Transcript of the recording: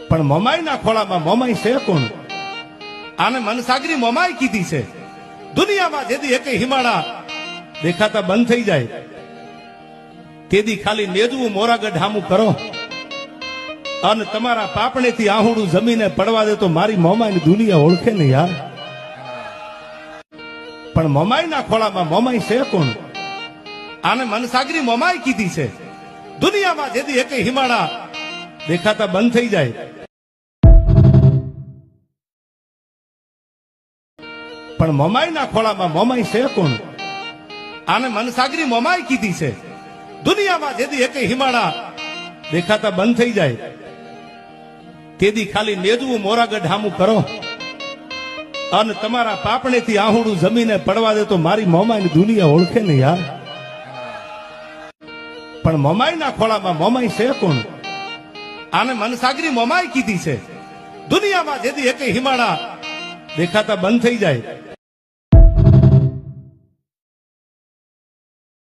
પણ મોમાઈના ખોળામાં મોમાઈ છે કોણ? આને મનસાગરી મોમાઈ કીધી છે. દુનિયામાં જેદી એકે હિમાળા દેખાતા બંધ થઈ જાય તેદી ખાલી નેજવું મોરાગઢ હામું કરો અને તમારા પાપણેથી આહુડું જમીને પડવા દે તો મારી મોમાઈની દુનિયા ઓળખે ને યાર. પણ મોમાઈના ખોળામાં મોમાઈ છે કોણ? આને મનસાગરી મોમાઈ કીધી છે. દુનિયામાં જેદી એકે હિમાળા દેખાતા બંધ થઈ જાય પણ મોમાઈના ખોળામાં મોમાઈ છે કોણ? આને મનસાગરી મોમાઈ કીધી છે. દુનિયામાં જેદી એકે હિમાળા દેખાતા બંધ થઈ જાય તેદી ખાલી નેજવું મોરાગઢ હામું કરો અને તમારા પાપણેથી આહુડું જમીને પડવા દે તો મારી મોમાઈની દુનિયા ઓળખે ને યાર. પણ મોમાઈના ખોળામાં મોમાઈ છે કોણ? આને મનસાગરી મોમાઈ કીધી છે. દુનિયામાં જેદી એકે હિમાળા દેખાતા બંધ થઈ જાય